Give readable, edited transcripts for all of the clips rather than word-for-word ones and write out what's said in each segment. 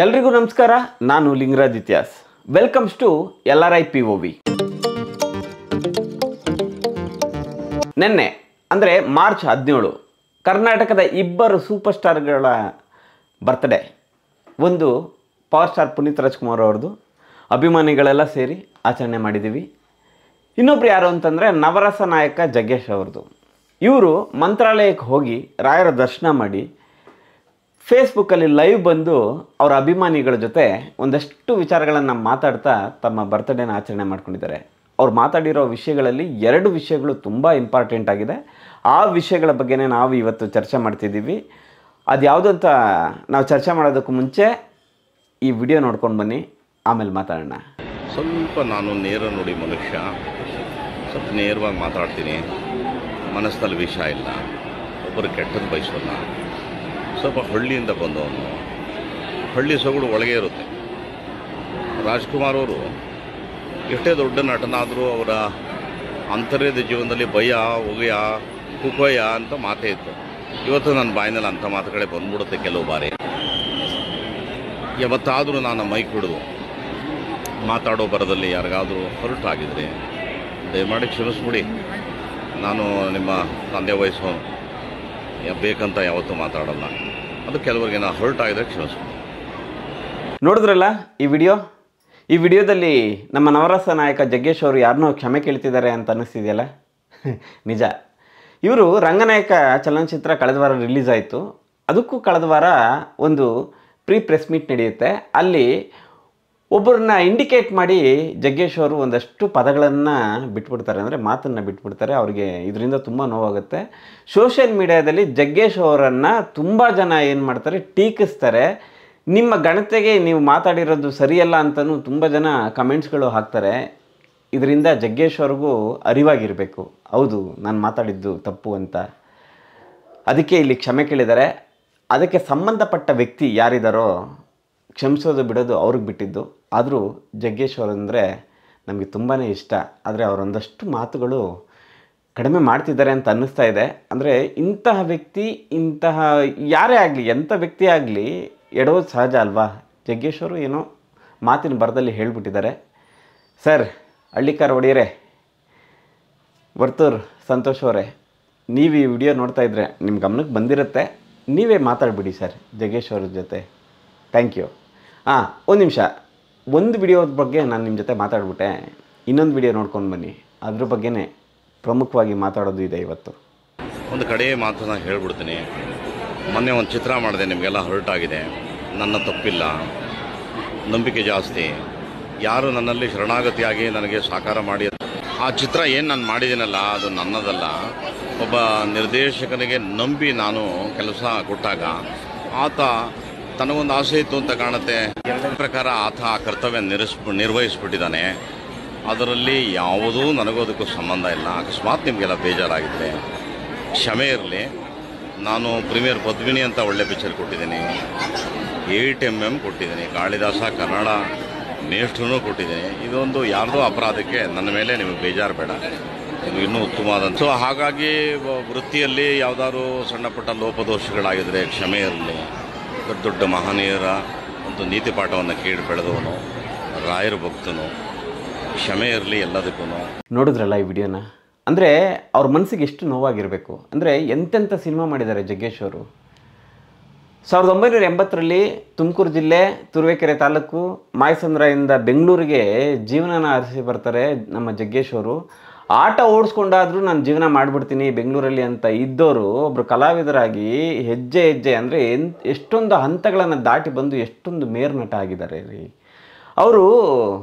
ಎಲ್ರಿಗೂ ನಮಸ್ಕಾರ. ನಾನು Lingaraj Itihas. Welcomes to LRI POV. ನಿನ್ನೆ ಅಂದರೆ ಮಾರ್ಚ್ 17 ಕರ್ನಾಟಕದ ಇಬ್ಬರು ಸೂಪರ್ ಸ್ಟಾರ್ಗಳ ಬರ್ತ್ಡೇ. ಒಂದು ಪವರ್ ಸ್ಟಾರ್ ಪುನೀತ್ ರಾಜ್ಕುಮಾರ್ ಅವ್ರದ್ದು, ಅಭಿಮಾನಿಗಳೆಲ್ಲ ಸೇರಿ ಆಚರಣೆ ಮಾಡಿದ್ದೀವಿ. ಇನ್ನೊಬ್ರು ಯಾರು ಅಂತಂದರೆ ನವರಸ ನಾಯಕ ಜಗ್ಗೇಶ್ ಅವ್ರದ್ದು. ಇವರು ಮಂತ್ರಾಲಯಕ್ಕೆ ಹೋಗಿ ರಾಯರ ದರ್ಶನ ಮಾಡಿ ಫೇಸ್ಬುಕ್ಕಲ್ಲಿ ಲೈವ್ ಬಂದು ಅವರ ಅಭಿಮಾನಿಗಳ ಜೊತೆ ಒಂದಷ್ಟು ವಿಚಾರಗಳನ್ನು ಮಾತಾಡ್ತಾ ತಮ್ಮ ಬರ್ತ್ಡೇನ ಆಚರಣೆ ಮಾಡ್ಕೊಂಡಿದ್ದಾರೆ. ಅವ್ರು ಮಾತಾಡಿರೋ ವಿಷಯಗಳಲ್ಲಿ 2 ವಿಷಯಗಳು ತುಂಬ ಇಂಪಾರ್ಟೆಂಟ್ ಆಗಿದೆ. ಆ ವಿಷಯಗಳ ಬಗ್ಗೆನೇ ನಾವು ಇವತ್ತು ಚರ್ಚೆ ಮಾಡ್ತಿದ್ದೀವಿ. ಅದು ಯಾವುದು ಅಂತ ನಾವು ಚರ್ಚೆ ಮಾಡೋದಕ್ಕೂ ಮುಂಚೆ ಈ ವಿಡಿಯೋ ನೋಡ್ಕೊಂಡು ಬನ್ನಿ, ಆಮೇಲೆ ಮಾತಾಡೋಣ. ಸ್ವಲ್ಪ ನಾನು ನೇರ ನುಡಿ ಮನುಷ್ಯ, ಸ್ವಲ್ಪ ನೇರವಾಗಿ ಮಾತಾಡ್ತೀನಿ. ಮನಸ್ಸಲ್ಲಿ ವಿಷ ಇಲ್ಲ, ಒಬ್ಬರು ಕೆಟ್ಟದ್ದು ಬಯಸೋಲ್ಲ. ಸ್ವಲ್ಪ ಹಳ್ಳಿಯಿಂದ ಬಂದವನು, ಹಳ್ಳಿ ಸೊಗಡು ಒಳಗೆ ಇರುತ್ತೆ. ರಾಜ್ಕುಮಾರ್ ಅವರು ಎಷ್ಟೇ ದೊಡ್ಡ ನಟನಾದರೂ ಅವರ ಅಂತರ್ಯದ ಜೀವನದಲ್ಲಿ ಭಯ, ಒಗೆಯ, ಕುಕೊಯ ಅಂತ ಮಾತೇ ಇತ್ತು. ಇವತ್ತು ನನ್ನ ಬಾಯಿನಲ್ಲಿ ಅಂಥ ಮಾತುಗಳೇ ಬಂದ್ಬಿಡುತ್ತೆ ಕೆಲವು ಬಾರಿ. ಯಾವತ್ತಾದರೂ ನಾನು ಮೈಕ್ ಹಿಡಿದು ಮಾತಾಡೋ ಬರದಲ್ಲಿ ಯಾರಿಗಾದರೂ ಹೊರಟಾಗಿದ್ರೆ ದಯಮಾಡಿ ಕ್ಷಮಿಸ್ಬಿಡಿ. ನಾನು ನಿಮ್ಮ ತಂದೆ ವಯಸ್ಸು ಬೇಕಂತ ಯಾವತ್ತೂ ಮಾತಾಡಲ್ಲ. ಅದು ಕೆಲವರಿಗೆ ನಾನು ಹೊರಟಾಗಿದ್ರೆ ಕ್ಷಮಿಸ್ಬಿಡಿ. ನೋಡಿದ್ರಲ್ಲ ಈ ವಿಡಿಯೋದಲ್ಲಿ ನಮ್ಮ ನವರಸ ನಾಯಕ ಜಗ್ಗೇಶ್ ಅವರು ಯಾರನ್ನೋ ಕ್ಷಮೆ ಕೇಳ್ತಿದ್ದಾರೆ ಅಂತ ಅನ್ನಿಸ್ತಿದೆಯಲ್ಲ. ನಿಜ, ಇವರು ರಂಗನಾಯಕ ಚಲನಚಿತ್ರ ಕಳೆದ ವಾರ ರಿಲೀಸ್ ಆಯಿತು. ಅದಕ್ಕೂ ಕಳೆದ ವಾರ ಒಂದು ಪ್ರೆಸ್ ಮೀಟ್ ನಡೆಯುತ್ತೆ. ಅಲ್ಲಿ ಒಬ್ಬರನ್ನ ಇಂಡಿಕೇಟ್ ಮಾಡಿ ಜಗ್ಗೇಶ್ ಅವರು ಒಂದಷ್ಟು ಪದಗಳನ್ನು ಬಿಟ್ಬಿಡ್ತಾರೆ, ಅಂದರೆ ಮಾತನ್ನು ಬಿಟ್ಬಿಡ್ತಾರೆ. ಅವರಿಗೆ ಇದರಿಂದ ತುಂಬ ನೋವಾಗುತ್ತೆ. ಸೋಷಿಯಲ್ ಮೀಡಿಯಾದಲ್ಲಿ ಜಗ್ಗೇಶ್ ಅವರನ್ನು ತುಂಬ ಜನ ಏನು ಮಾಡ್ತಾರೆ, ಟೀಕಿಸ್ತಾರೆ. ನಿಮ್ಮ ಗಣತೆಗೆ ನೀವು ಮಾತಾಡಿರೋದು ಸರಿಯಲ್ಲ ಅಂತಲೂ ತುಂಬ ಜನ ಕಮೆಂಟ್ಸ್ಗಳು ಹಾಕ್ತಾರೆ. ಇದರಿಂದ ಜಗ್ಗೇಶ್ ಅವ್ರಿಗೂ ಅರಿವಾಗಿರಬೇಕು, ಹೌದು ನಾನು ಮಾತಾಡಿದ್ದು ತಪ್ಪು ಅಂತ. ಅದಕ್ಕೆ ಇಲ್ಲಿ ಕ್ಷಮೆ ಕೇಳಿದ್ದಾರೆ. ಅದಕ್ಕೆ ಸಂಬಂಧಪಟ್ಟ ವ್ಯಕ್ತಿ ಯಾರಿದ್ದಾರೋ ಕ್ಷಮಿಸೋದು ಬಿಡೋದು ಅವ್ರಿಗೆ ಬಿಟ್ಟಿದ್ದು. ಆದರೂ ಜಗ್ಗೇಶ್ ಅವರಂದರೆ ನಮಗೆ ತುಂಬಾ ಇಷ್ಟ. ಆದರೆ ಅವರೊಂದಷ್ಟು ಮಾತುಗಳು ಕಡಿಮೆ ಮಾಡ್ತಿದ್ದಾರೆ ಅಂತ ಅನ್ನಿಸ್ತಾ ಇದೆ. ಅಂದರೆ ಇಂತಹ ವ್ಯಕ್ತಿ, ಯಾರೇ ಆಗಲಿ, ಎಂಥ ವ್ಯಕ್ತಿ ಆಗಲಿ ಎಡೋದು ಸಹಜ ಅಲ್ವಾ. ಜಗ್ಗೇಶ್ ಅವರು ಏನೋ ಮಾತಿನ ಬರದಲ್ಲಿ ಹೇಳಿಬಿಟ್ಟಿದ್ದಾರೆ. ಸರ್, ಹಳ್ಳಿಕಾರ ಒಡೆಯರೇ, ವರ್ತೂರ್ ಸಂತೋಷ್ ಅವರೇ, ನೀವು ಈ ವಿಡಿಯೋ ನೋಡ್ತಾ ಇದ್ದರೆ ನಿಮ್ಮ ಗಮನಕ್ಕೆ ಬಂದಿರುತ್ತೆ. ನೀವೇ ಮಾತಾಡ್ಬಿಡಿ ಸರ್ ಜಗ್ಗೇಶ್ ಅವ್ರ ಜೊತೆ. Thank you. ಒಂದು ನಿಮಿಷ, ಒಂದು ವಿಡಿಯೋದ ಬಗ್ಗೆ ನಾನು ನಿಮ್ಮ ಜೊತೆ ಮಾತಾಡ್ಬಿಟ್ಟೆ. ಇನ್ನೊಂದು ವಿಡಿಯೋ ನೋಡ್ಕೊಂಡು ಬನ್ನಿ, ಅದ್ರ ಬಗ್ಗೆನೇ ಪ್ರಮುಖವಾಗಿ ಮಾತಾಡೋದು ಇದೆ ಇವತ್ತು. ಒಂದು ಕಡೆ ಮಾತನ್ನು ಹೇಳ್ಬಿಡ್ತೀನಿ. ಮೊನ್ನೆ ಒಂದು ಚಿತ್ರ ಮಾಡಿದೆ, ನಿಮಗೆಲ್ಲ ಹೊರಟಾಗಿದೆ. ನನ್ನ ತಪ್ಪಿಲ್ಲ, ನಂಬಿಕೆ ಜಾಸ್ತಿ. ಯಾರು ನನ್ನಲ್ಲಿ ಶರಣಾಗತಿಯಾಗಿ ನನಗೆ ಸಾಕಾರ ಮಾಡಿ ಆ ಚಿತ್ರ ಏನು ನಾನು ಮಾಡಿದ್ದೀನಲ್ಲ ಅದು ನನ್ನದಲ್ಲ. ಒಬ್ಬ ನಿರ್ದೇಶಕನಿಗೆ ನಂಬಿ ನಾನು ಕೆಲಸ ಕೊಟ್ಟಾಗ ಆತ ತನಗೊಂದು ಆಸೆ ಇತ್ತು ಅಂತ ಕಾಣುತ್ತೆ. ಪ್ರಕಾರ ಆತ ಆ ಕರ್ತವ್ಯ ನಿರ್ವಹಿಸ್ಬಿಟ್ಟಿದ್ದಾನೆ. ಅದರಲ್ಲಿ ಯಾವುದೂ ನನಗೋದಕ್ಕೂ ಸಂಬಂಧ ಇಲ್ಲ. ಅಕಸ್ಮಾತ್ ನಿಮಗೆಲ್ಲ ಬೇಜಾರಾಗಿದ್ದರೆ ಕ್ಷಮೆ ಇರಲಿ. ನಾನು ಪ್ರೀಮಿಯರ್ ಪದ್ಮಿನಿ ಅಂತ ಒಳ್ಳೆ ಪಿಕ್ಚರ್ ಕೊಟ್ಟಿದ್ದೀನಿ, 8mm ಕೊಟ್ಟಿದ್ದೀನಿ, ಕಾಳಿದಾಸ ಕನ್ನಡ ಮೇಷ್ಟ್ರೂ ಕೊಟ್ಟಿದ್ದೀನಿ. ಇದೊಂದು ಯಾರ್ದೋ ಅಪರಾಧಕ್ಕೆ ನನ್ನ ಮೇಲೆ ನಿಮಗೆ ಬೇಜಾರು ಬೇಡ, ಇದು ಇನ್ನೂ ಉತ್ತಮವಾದಂಥ. ಸೊ ಹಾಗಾಗಿ ವೃತ್ತಿಯಲ್ಲಿ ಯಾವುದಾದ್ರು ಸಣ್ಣ ಪುಟ್ಟ ಲೋಪದೋಷಗಳಾಗಿದ್ದರೆ ಕ್ಷಮೆ ಇರಲಿ. ದೊಡ್ಡ ದೊಡ್ಡ ಮಹನೀಯರ ಒಂದು ನೀತಿ ಪಾಠವನ್ನು ಕೇಳಿ ಬೆಳೆದವನು, ರಾಯರ ಭಕ್ತನು, ಕ್ಷಮೆ ಇರಲಿ ಎಲ್ಲದಕ್ಕೂ. ನೋಡಿದ್ರಲ್ಲ ಈ ವಿಡಿಯೋನ. ಅಂದರೆ ಅವ್ರ ಮನಸ್ಸಿಗೆ ಎಷ್ಟು ನೋವಾಗಿರಬೇಕು. ಅಂದರೆ ಎಂತೆಂಥ ಸಿನಿಮಾ ಮಾಡಿದ್ದಾರೆ ಜಗ್ಗೇಶ್ ಅವರು. 1980ರಲ್ಲಿ ತುಮಕೂರು ಜಿಲ್ಲೆ ತುರುವೇಕೆರೆ ತಾಲೂಕು ಮಾಯಸಂದ್ರದಿಂದ ಬೆಂಗಳೂರಿಗೆ ಜೀವನನ ಅರಸಿ ಬರ್ತಾರೆ ನಮ್ಮ ಜಗ್ಗೇಶ್ ಅವರು. ಆಟ ಓಡಿಸ್ಕೊಂಡಾದರೂ ನಾನು ಜೀವನ ಮಾಡಿಬಿಡ್ತೀನಿ ಬೆಂಗಳೂರಲ್ಲಿ ಅಂತ ಇದ್ದವರು ಒಬ್ಬರು ಕಲಾವಿದರಾಗಿ ಹೆಜ್ಜೆ ಅಂದರೆ ಎಷ್ಟೊಂದು ಹಂತಗಳನ್ನು ದಾಟಿ ಬಂದು ಎಷ್ಟೊಂದು ಮೇರ್ನಟ ಆಗಿದ್ದಾರೆ ರೀ ಅವರು.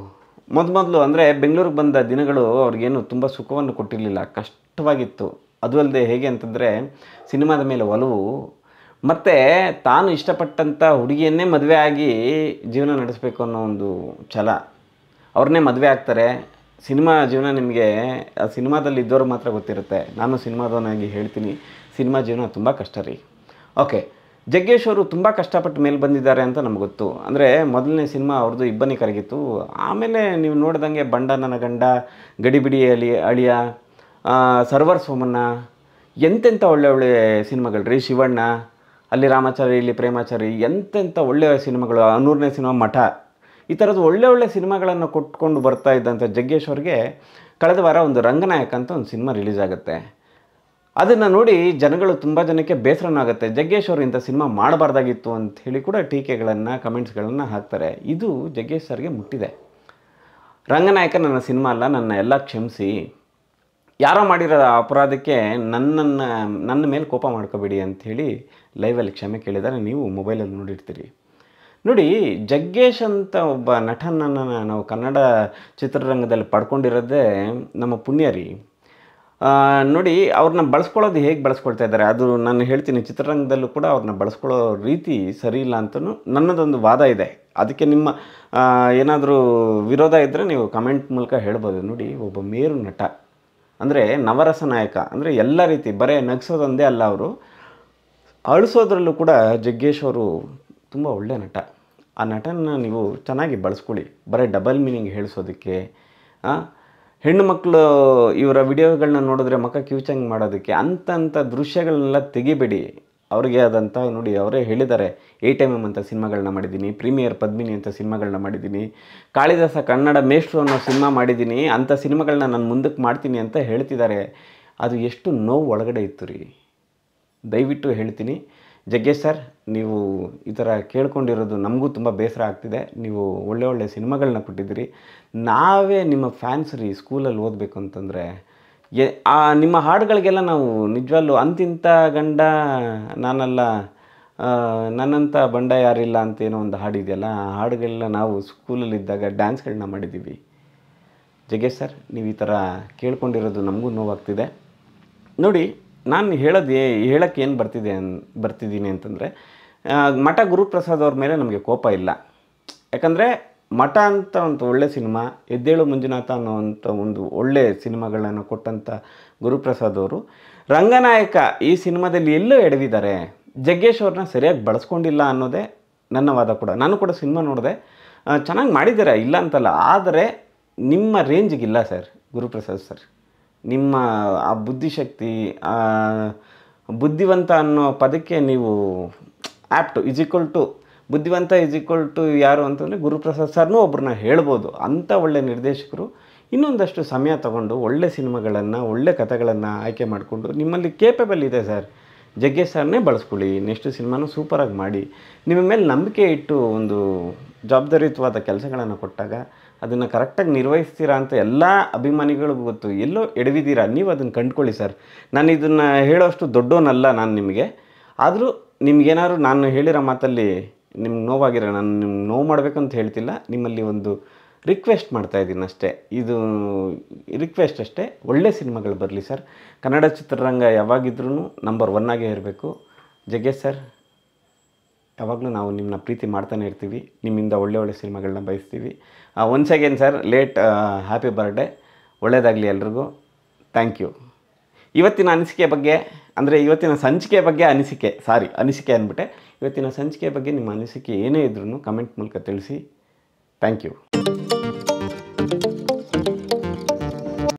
ಮೊದಲು ಅಂದರೆ ಬೆಂಗಳೂರಿಗೆ ಬಂದ ದಿನಗಳು ಅವ್ರಿಗೇನು ತುಂಬ ಸುಖವನ್ನು ಕೊಟ್ಟಿರಲಿಲ್ಲ, ಕಷ್ಟವಾಗಿತ್ತು. ಅದು ಅಲ್ಲದೆ ಹೇಗೆ ಅಂತಂದರೆ ಸಿನಿಮಾದ ಮೇಲೆ ಒಲವು, ಮತ್ತು ತಾನು ಇಷ್ಟಪಟ್ಟಂಥ ಹುಡುಗಿಯನ್ನೇ ಮದುವೆ ಆಗಿ ಜೀವನ ನಡೆಸಬೇಕು ಅನ್ನೋ ಒಂದು ಛಲ. ಅವ್ರನ್ನೇ ಮದುವೆ ಆಗ್ತಾರೆ. ಸಿನಿಮಾ ಜೀವನ ನಿಮಗೆ ಆ ಸಿನಿಮಾದಲ್ಲಿ ಇದ್ದವ್ರಿಗೆ ಮಾತ್ರ ಗೊತ್ತಿರುತ್ತೆ. ನಾನು ಸಿನಿಮಾದವನಾಗಿ ಹೇಳ್ತೀನಿ, ಸಿನಿಮಾ ಜೀವನ ತುಂಬ ಕಷ್ಟ ರೀ. ಓಕೆ, ಜಗ್ಗೇಶ್ ಅವರು ತುಂಬ ಕಷ್ಟಪಟ್ಟು ಮೇಲೆ ಬಂದಿದ್ದಾರೆ ಅಂತ ನಮ್ಗೆ ಗೊತ್ತು. ಅಂದರೆ ಮೊದಲನೇ ಸಿನಿಮಾ ಅವ್ರದ್ದು ಇಬ್ಬನಿ ಕರಗಿತ್ತು. ಆಮೇಲೆ ನೀವು ನೋಡ್ದಂಗೆ ಬಂಡ ನನ್ನ ಗಂಡ, ಗಡಿಬಿಡಿ ಅಳಿಯ, ಸರ್ವರ್ ಸೋಮಣ್ಣ, ಎಂತೆಂಥ ಒಳ್ಳೆ ಒಳ್ಳೆ ಸಿನಿಮಾಗಳು ರೀ. ಶಿವಣ್ಣ, ಅಲ್ಲಿ ರಾಮಾಚಾರಿ, ಇಲ್ಲಿ ಪ್ರೇಮಾಚಾರಿ, ಎಂತೆಂಥ ಒಳ್ಳೆಯ ಸಿನಿಮಾಗಳು, 100ನೇ ಸಿನಿಮಾ ಮಠ, ಈ ಥರದ್ದು ಒಳ್ಳೆ ಸಿನಿಮಾಗಳನ್ನು ಕೊಟ್ಕೊಂಡು ಬರ್ತಾ ಇದ್ದಂಥ ಜಗ್ಗೇಶ್ ಅವ್ರಿಗೆ ಕಳೆದ ವಾರ ಒಂದು ರಂಗನಾಯಕ ಅಂತ ಒಂದು ಸಿನಿಮಾ ರಿಲೀಸ್ ಆಗುತ್ತೆ. ಅದನ್ನು ನೋಡಿ ಜನಗಳು ತುಂಬ ಜನಕ್ಕೆ ಬೇಸರನೂ ಆಗುತ್ತೆ. ಜಗ್ಗೇಶ್ ಅವರು ಇಂಥ ಸಿನಿಮಾ ಮಾಡಬಾರ್ದಾಗಿತ್ತು ಅಂತ ಹೇಳಿ ಕೂಡ ಟೀಕೆಗಳನ್ನು, ಕಮೆಂಟ್ಸ್ಗಳನ್ನು ಹಾಕ್ತಾರೆ. ಇದು ಜಗ್ಗೇಶ್ ಸರ್ಗೆ ಮುಟ್ಟಿದೆ. ರಂಗನಾಯಕ ನನ್ನ ಸಿನಿಮಾ ಅಲ್ಲ, ನನ್ನ ಎಲ್ಲ ಕ್ಷಮಿಸಿ, ಯಾರೋ ಮಾಡಿರೋ ಅಪರಾಧಕ್ಕೆ ನನ್ನ ಮೇಲೆ ಕೋಪ ಮಾಡ್ಕೋಬೇಡಿ ಅಂಥೇಳಿ ಲೈವಲ್ಲಿ ಕ್ಷಮೆ ಕೇಳಿದ್ದಾರೆ. ನೀವು ಮೊಬೈಲಲ್ಲಿ ನೋಡಿರ್ತೀರಿ. ನೋಡಿ, ಜಗ್ಗೇಶ್ ಅಂತ ಒಬ್ಬ ನಟನನ್ನು ನಾವು ಕನ್ನಡ ಚಿತ್ರರಂಗದಲ್ಲಿ ಪಡ್ಕೊಂಡಿರೋದೇ ನಮ್ಮ ಪುಣ್ಯ ರೀ. ನೋಡಿ, ಅವ್ರನ್ನ ಬಳಸ್ಕೊಳ್ಳೋದು ಹೇಗೆ ಬಳಸ್ಕೊಳ್ತಾ ಇದ್ದಾರೆ ಅದು ನಾನು ಹೇಳ್ತೀನಿ. ಚಿತ್ರರಂಗದಲ್ಲೂ ಕೂಡ ಅವ್ರನ್ನ ಬಳಸ್ಕೊಳ್ಳೋ ರೀತಿ ಸರಿ ಇಲ್ಲ ಅಂತಲೂ ನನ್ನದೊಂದು ವಾದ ಇದೆ. ಅದಕ್ಕೆ ನಿಮ್ಮ ಏನಾದರೂ ವಿರೋಧ ಇದ್ದರೆ ನೀವು ಕಮೆಂಟ್ ಮೂಲಕ ಹೇಳ್ಬೋದು. ನೋಡಿ, ಒಬ್ಬ ಮೇರು ನಟ ಅಂದರೆ ನವರಸ ನಾಯಕ ಅಂದರೆ ಎಲ್ಲ ರೀತಿ ಬರೀ ನಗಿಸೋದೊಂದೇ ಅಲ್ಲ, ಅವರು ಅಳಿಸೋದ್ರಲ್ಲೂ ಕೂಡ ಜಗ್ಗೇಶ್ ಅವರು ತುಂಬ ಒಳ್ಳೆಯ ನಟ. ಆ ನಟನ ನೀವು ಚೆನ್ನಾಗಿ ಬಳಸ್ಕೊಳ್ಳಿ, ಬರೀ ಡಬಲ್ ಮೀನಿಂಗ್ ಹೇಳಿಸೋದಕ್ಕೆ. ಹೆಣ್ಣು ಮಕ್ಕಳು ಇವರ ವಿಡಿಯೋಗಳನ್ನ ನೋಡಿದ್ರೆ ಮಕ್ಕ ಕಿವುಚಂಗೆ ಮಾಡೋದಕ್ಕೆ ಅಂಥ ದೃಶ್ಯಗಳನ್ನೆಲ್ಲ ತೆಗಿಬೇಡಿ. ಅವ್ರಿಗೆ ಆದಂಥ, ನೋಡಿ ಅವರೇ ಹೇಳಿದ್ದಾರೆ, 8mm ಅಂತ ಸಿನಿಮಾಗಳನ್ನ ಮಾಡಿದ್ದೀನಿ, ಪ್ರೀಮಿಯರ್ ಪದ್ಮಿನಿ ಅಂತ ಸಿನಿಮಾಗಳನ್ನ ಮಾಡಿದ್ದೀನಿ, ಕಾಳಿದಾಸ ಕನ್ನಡ ಮೇಷ್ಟ್ರು ಅನ್ನೋ ಸಿನಿಮಾ ಮಾಡಿದ್ದೀನಿ, ಅಂಥ ಸಿನಿಮಾಗಳನ್ನ ನಾನು ಮುಂದಕ್ಕೆ ಮಾಡ್ತೀನಿ ಅಂತ ಹೇಳ್ತಿದ್ದಾರೆ. ಅದು ಎಷ್ಟು ನೋವು ಒಳಗಡೆ ಇತ್ತು ರೀ. ದಯವಿಟ್ಟು ಹೇಳ್ತೀನಿ, ಜಗ್ಗೇಶ್ ಸರ್, ನೀವು ಈ ಥರ ಕೇಳ್ಕೊಂಡಿರೋದು ನಮಗೂ ತುಂಬ ಬೇಸರ ಆಗ್ತಿದೆ. ನೀವು ಒಳ್ಳೆ ಸಿನಿಮಾಗಳನ್ನ ಕೊಟ್ಟಿದ್ದೀರಿ. ನಾವೇ ನಿಮ್ಮ ಫ್ಯಾನ್ಸ್ ರೀ. ಸ್ಕೂಲಲ್ಲಿ ಓದಬೇಕು ಅಂತಂದರೆ ನಿಮ್ಮ ಹಾಡುಗಳಿಗೆಲ್ಲ ನಾವು ನಿಜವಾಗ್ಲೂ ಅಂತಿಂಥ ಗಂಡ ನಾನಲ್ಲ, ನನ್ನಂಥ ಬಂಡ ಯಾರಿಲ್ಲ ಅಂತೇನೋ ಒಂದು ಹಾಡಿದೆಯಲ್ಲ, ಆ ಹಾಡುಗಳನ್ನ ನಾವು ಸ್ಕೂಲಲ್ಲಿದ್ದಾಗ ಡ್ಯಾನ್ಸ್ಗಳನ್ನ ಮಾಡಿದ್ದೀವಿ. ಜಗ್ಗೇಶ್ ಸರ್, ನೀವು ಈ ಥರ ಕೇಳ್ಕೊಂಡಿರೋದು ನಮಗೂ ನೋವಾಗ್ತಿದೆ. ನೋಡಿ, ನಾನು ಹೇಳೋಕ್ಕೆ ಏನು ಬರ್ತಿದ್ದೀನಿ ಅಂತಂದರೆ, ಮಠ ಗುರುಪ್ರಸಾದ್ ಅವ್ರ ಮೇಲೆ ನಮಗೆ ಕೋಪ ಇಲ್ಲ. ಯಾಕಂದರೆ ಮಠ ಅಂತ ಒಂದು ಒಳ್ಳೆ ಸಿನಿಮಾ, ಎದ್ದೇಳು ಮಂಜುನಾಥ ಅನ್ನೋವಂಥ ಒಂದು ಒಳ್ಳೆಯ ಸಿನಿಮಾಗಳನ್ನು ಕೊಟ್ಟಂಥ ಗುರುಪ್ರಸಾದ್ ಅವರು ರಂಗನಾಯಕ ಈ ಸಿನಿಮಾದಲ್ಲಿ ಎಲ್ಲೋ ಎಡವಿದ್ದಾರೆ. ಜಗ್ಗೇಶ್ ಅವ್ರನ್ನ ಸರಿಯಾಗಿ ಬಳಸ್ಕೊಂಡಿಲ್ಲ ಅನ್ನೋದೇ ನನ್ನ ವಾದ ಕೂಡ. ನಾನು ಕೂಡ ಸಿನಿಮಾ ನೋಡಿದೆ, ಚೆನ್ನಾಗಿ ಮಾಡಿದ್ದಾರೆ, ಇಲ್ಲ ಅಂತಲ್ಲ. ಆದರೆ ನಿಮ್ಮ ರೇಂಜಿಗಿಲ್ಲ ಸರ್ ಗುರುಪ್ರಸಾದ್ ಸರ್. ನಿಮ್ಮ ಆ ಬುದ್ಧಿಶಕ್ತಿ, ಬುದ್ಧಿವಂತ ಅನ್ನೋ ಪದಕ್ಕೆ ನೀವು ಆ್ಯಪ್ಟು ಬುದ್ಧಿವಂತ ಯಾರು ಅಂತಂದರೆ ಗುರುಪ್ರಸಾದ್ ಸರ್ನೂ ಒಬ್ಬರನ್ನ ಹೇಳ್ಬೋದು. ಅಂಥ ಒಳ್ಳೆ ನಿರ್ದೇಶಕರು ಇನ್ನೊಂದಷ್ಟು ಸಮಯ ತಗೊಂಡು ಒಳ್ಳೆ ಸಿನಿಮಾಗಳನ್ನು, ಒಳ್ಳೆ ಕಥೆಗಳನ್ನು ಆಯ್ಕೆ ಮಾಡಿಕೊಂಡು, ನಿಮ್ಮಲ್ಲಿ ಕೇಪಬಲ್ ಇದೆ ಸರ್, ಜಗ್ಗೇಶ್ ಸರ್ನೇ ಬಳಸ್ಕೊಳ್ಳಿ. ನೆಕ್ಸ್ಟ್ ಸಿನಿಮಾನೂ ಸೂಪರಾಗಿ ಮಾಡಿ. ನಿಮ್ಮ ಮೇಲೆ ನಂಬಿಕೆ ಇಟ್ಟು ಒಂದು ಜವಾಬ್ದಾರಿಯುತವಾದ ಕೆಲಸಗಳನ್ನು ಕೊಟ್ಟಾಗ ಅದನ್ನು ಕರೆಕ್ಟಾಗಿ ನಿರ್ವಹಿಸ್ತೀರಾ ಅಂತ ಎಲ್ಲ ಅಭಿಮಾನಿಗಳಿಗೂ ಗೊತ್ತು. ಎಲ್ಲೋ ಎಡವಿದ್ದೀರಾ, ನೀವು ಅದನ್ನು ಕಂಡುಕೊಳ್ಳಿ ಸರ್. ನಾನು ಇದನ್ನು ಹೇಳೋಷ್ಟು ದೊಡ್ಡವನಲ್ಲ ನಾನು ನಿಮಗೆ. ಆದರೂ ನಿಮಗೇನಾದ್ರು ನಾನು ಹೇಳಿರೋ ಮಾತಲ್ಲಿ ನಿಮ್ಗೆ ನೋವಾಗಿರೋ, ನಾನು ನಿಮ್ಗೆ ನೋವು ಮಾಡಬೇಕಂತ ಹೇಳ್ತಿಲ್ಲ, ನಿಮ್ಮಲ್ಲಿ ಒಂದು ರಿಕ್ವೆಸ್ಟ್ ಮಾಡ್ತಾಯಿದ್ದೀನಿ ಅಷ್ಟೇ. ಇದು ರಿಕ್ವೆಸ್ಟ್ ಅಷ್ಟೇ. ಒಳ್ಳೆ ಸಿನಿಮಾಗಳು ಬರಲಿ ಸರ್. ಕನ್ನಡ ಚಿತ್ರರಂಗ ಯಾವಾಗಿದ್ರೂ ನಂಬರ್ 1 ಆಗೇ ಇರಬೇಕು. ಜಗ್ಗೇಶ್ ಸರ್, ಯಾವಾಗಲೂ ನಾವು ನಿಮ್ಮನ್ನ ಪ್ರೀತಿ ಮಾಡ್ತಾನೆ ಇರ್ತೀವಿ. ನಿಮ್ಮಿಂದ ಒಳ್ಳೆ ಸಿನಿಮಾಗಳನ್ನ ಬಯಸ್ತೀವಿ. Once again sir, late happy birthday. ಒಳ್ಳೆಯದಾಗಲಿ ಎಲ್ರಿಗೂ. Thank you. ಇವತ್ತಿನ ಅನಿಸಿಕೆ ಬಗ್ಗೆ, ಅಂದರೆ ಇವತ್ತಿನ ಸಂಚಿಕೆ ಬಗ್ಗೆ ಅನಿಸಿಕೆ ಅಂದ್ಬಿಟ್ಟೆ. ಇವತ್ತಿನ ಸಂಚಿಕೆ ಬಗ್ಗೆ ನಿಮ್ಮ ಅನಿಸಿಕೆ ಏನೇ ಇದ್ರೂ ಕಮೆಂಟ್ ಮೂಲಕ ತಿಳಿಸಿ. Thank you.